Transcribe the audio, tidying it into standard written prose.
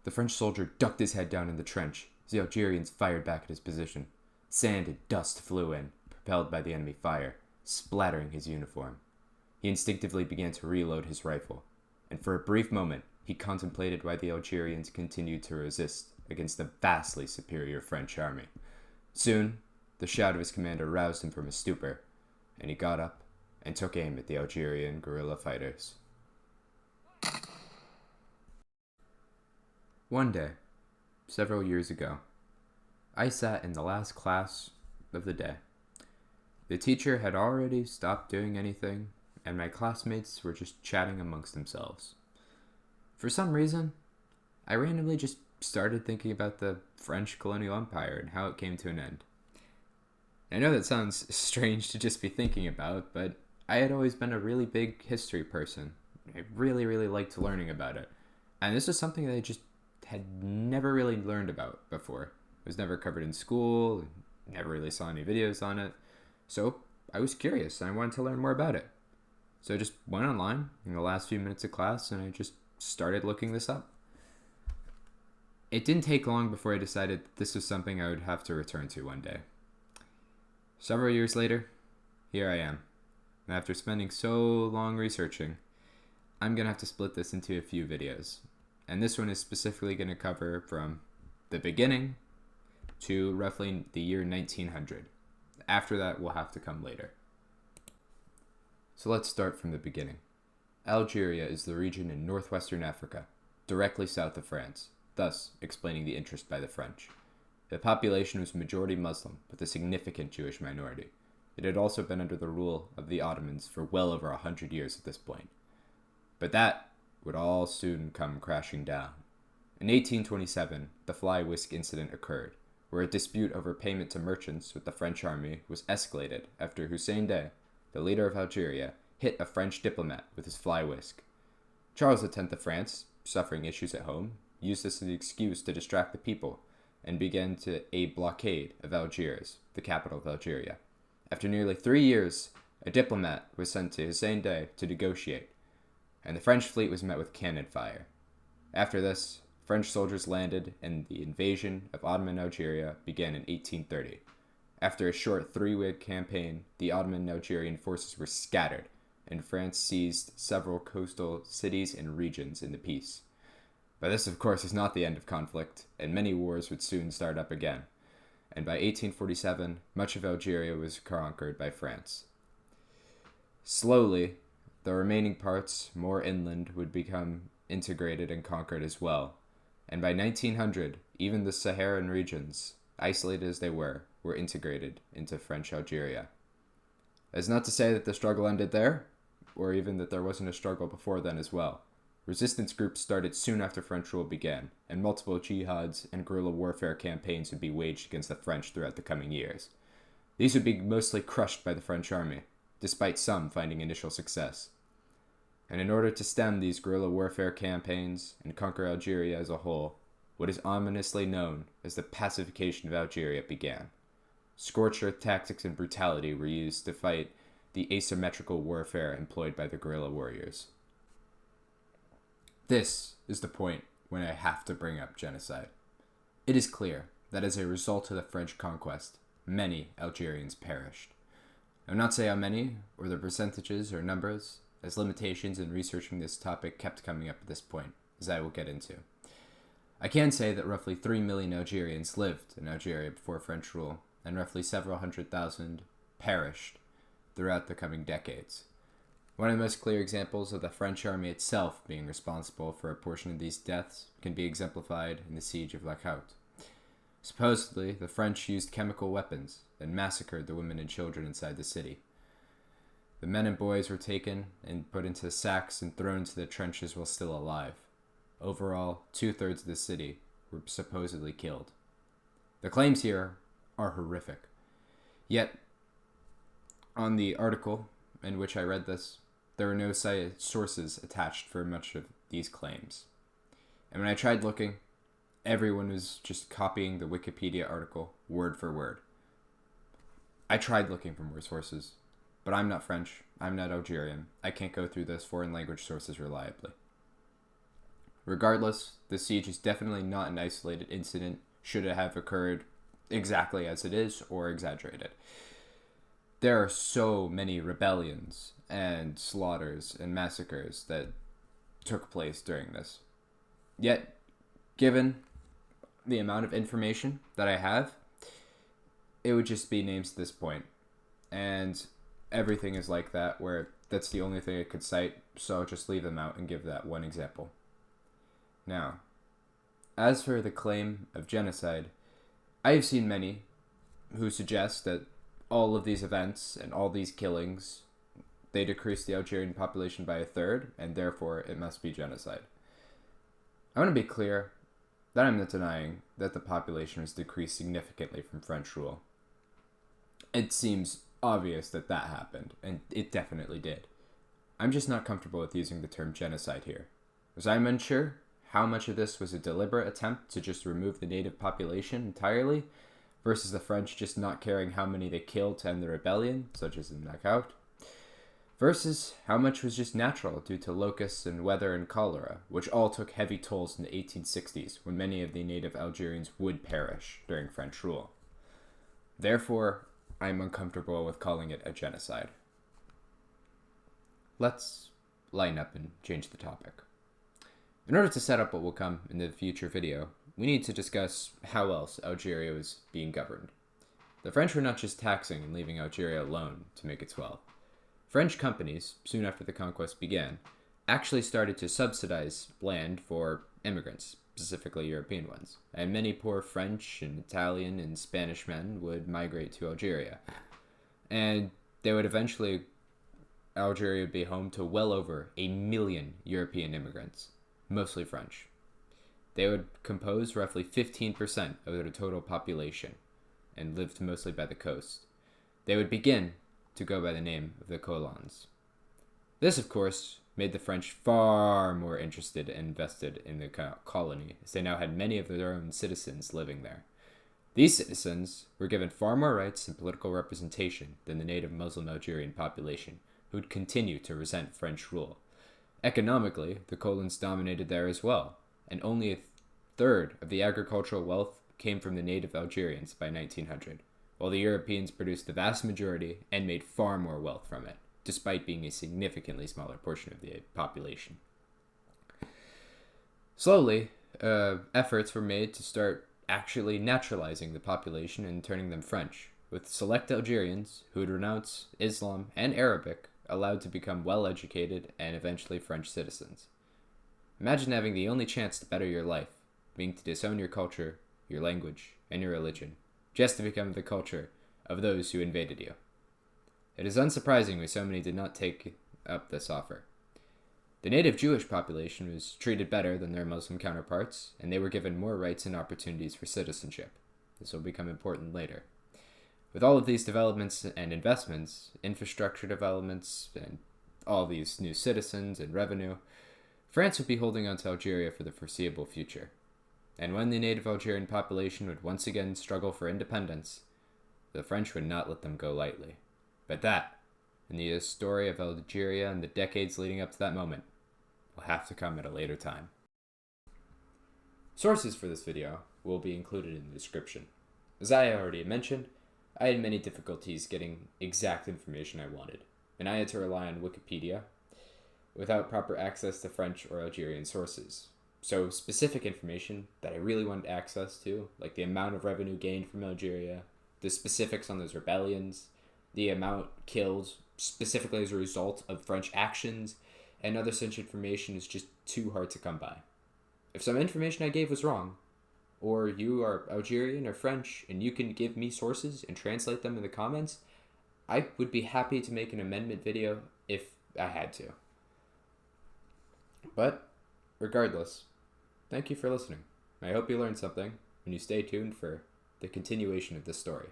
The French soldier ducked his head down in the trench as the Algerians fired back at his position. Sand and dust flew in, propelled by the enemy fire, splattering his uniform. He instinctively began to reload his rifle, and for a brief moment he contemplated why the Algerians continued to resist against the vastly superior French army. Soon, the shout of his commander roused him from his stupor, and he got up and took aim at the Algerian guerrilla fighters. One day, several years ago, I sat in the last class of the day. The teacher had already stopped doing anything, and my classmates were just chatting amongst themselves. For some reason, I randomly just started thinking about the French colonial empire and how it came to an end. I know that sounds strange to just be thinking about, but I had always been a really big history person. I really liked learning about it. And this was something that I just had never really learned about before. It was never covered in school, never really saw any videos on it. So I was curious and I wanted to learn more about it. So I just went online in the last few minutes of class and I just started looking this up. It didn't take long before I decided that this was something I would have to return to one day. Several years later, here I am. And after spending so long researching, I'm going to have to split this into a few videos. And this one is specifically going to cover from the beginning to roughly the year 1900. After that, will have to come later. So let's start from the beginning. Algeria is the region in northwestern Africa, directly south of France, thus explaining the interest by the French. The population was majority Muslim, with a significant Jewish minority. It had also been under the rule of the Ottomans for well over 100 years at this point. But that would all soon come crashing down. In 1827, the Fly Whisk Incident occurred, where a dispute over payment to merchants with the French army was escalated after Hussein Dey, the leader of Algeria, hit a French diplomat with his fly whisk. Charles X of France, suffering issues at home, used this as an excuse to distract the people and began a blockade of Algiers, the capital of Algeria. After nearly 3 years, a diplomat was sent to Hussein Dey to negotiate, and the French fleet was met with cannon fire. After this, French soldiers landed and the invasion of Ottoman Algeria began in 1830. After a short 3-week campaign, the Ottoman Algerian forces were scattered, and France seized several coastal cities and regions in the peace. But this, of course, is not the end of conflict, and many wars would soon start up again. And by 1847, much of Algeria was conquered by France. Slowly, the remaining parts, more inland, would become integrated and conquered as well. And by 1900, even the Saharan regions, isolated as they were integrated into French Algeria. That's not to say that the struggle ended there, or even that there wasn't a struggle before then as well. Resistance groups started soon after French rule began, and multiple jihads and guerrilla warfare campaigns would be waged against the French throughout the coming years. These would be mostly crushed by the French army, despite some finding initial success. And in order to stem these guerrilla warfare campaigns and conquer Algeria as a whole, what is ominously known as the pacification of Algeria began. Scorched earth tactics and brutality were used to fight the asymmetrical warfare employed by the guerrilla warriors. This is the point when I have to bring up genocide. It is clear that as a result of the French conquest, many Algerians perished. I will not say how many, or the percentages or numbers, as limitations in researching this topic kept coming up at this point, as I will get into. I can say that roughly 3 million Algerians lived in Algeria before French rule, and roughly several 100,000 perished throughout the coming decades. One of the most clear examples of the French army itself being responsible for a portion of these deaths can be exemplified in the siege of Lacout. Supposedly, the French used chemical weapons and massacred the women and children inside the city. The men and boys were taken and put into sacks and thrown into the trenches while still alive. Overall, 2/3 of the city were supposedly killed. The claims here are horrific. Yet, on the article in which I read this, there were no sources attached for much of these claims. And when I tried looking, everyone was just copying the Wikipedia article word for word. I tried looking for more sources, but I'm not French, I'm not Algerian, I can't go through those foreign language sources reliably. Regardless, the siege is definitely not an isolated incident, should it have occurred exactly as it is or exaggerated. There are so many rebellions and slaughters and massacres that took place during this. Yet, given the amount of information that I have, it would just be names at this point. And everything is like that, where that's the only thing I could cite, so I'll just leave them out and give that one example. Now, as for the claim of genocide, I have seen many who suggest that all of these events and all these killings, they decreased the Algerian population by a third, and therefore it must be genocide. I want to be clear that I'm not denying that the population was decreased significantly from French rule. It seems obvious that that happened, and it definitely did. I'm just not comfortable with using the term genocide here, as I'm unsure how much of this was a deliberate attempt to just remove the native population entirely, versus the French just not caring how many they killed to end the rebellion, such as in Knockout, versus how much was just natural due to locusts and weather and cholera, which all took heavy tolls in the 1860s when many of the native Algerians would perish during French rule. Therefore, I'm uncomfortable with calling it a genocide. Let's line up and change the topic. In order to set up what will come in the future video, we need to discuss how else Algeria was being governed. The French were not just taxing and leaving Algeria alone to make its wealth. French companies, soon after the conquest began, actually started to subsidize land for immigrants, specifically European ones, and many poor French and Italian and Spanish men would migrate to Algeria. And Algeria would be home to well over 1 million European immigrants, mostly French. They would compose roughly 15% of their total population and lived mostly by the coast. They would begin to go by the name of the colons. This, of course, made the French far more interested and invested in the colony, as they now had many of their own citizens living there. These citizens were given far more rights and political representation than the native Muslim Algerian population, who would continue to resent French rule. Economically, the colons dominated there as well, and only a third of the agricultural wealth came from the native Algerians by 1900, while the Europeans produced the vast majority and made far more wealth from it, despite being a significantly smaller portion of the population. Slowly, efforts were made to start actually naturalizing the population and turning them French, with select Algerians who would renounce Islam and Arabic allowed to become well-educated and eventually French citizens. Imagine having the only chance to better your life, being to disown your culture, your language, and your religion, just to become the culture of those who invaded you. It is unsurprising why so many did not take up this offer. The native Jewish population was treated better than their Muslim counterparts, and they were given more rights and opportunities for citizenship. This will become important later. With all of these developments and investments, infrastructure developments, and all these new citizens and revenue, France would be holding on to Algeria for the foreseeable future. And when the native Algerian population would once again struggle for independence, the French would not let them go lightly. But that, and the story of Algeria and the decades leading up to that moment, will have to come at a later time. Sources for this video will be included in the description. As I already mentioned, I had many difficulties getting exact information I wanted, and I had to rely on Wikipedia without proper access to French or Algerian sources. So specific information that I really wanted access to, like the amount of revenue gained from Algeria, the specifics on those rebellions, the amount killed specifically as a result of French actions, and other such information is just too hard to come by. If some information I gave was wrong, or you are Algerian or French and you can give me sources and translate them in the comments, I would be happy to make an amendment video if I had to. But regardless, thank you for listening. I hope you learned something, and you stay tuned for the continuation of this story.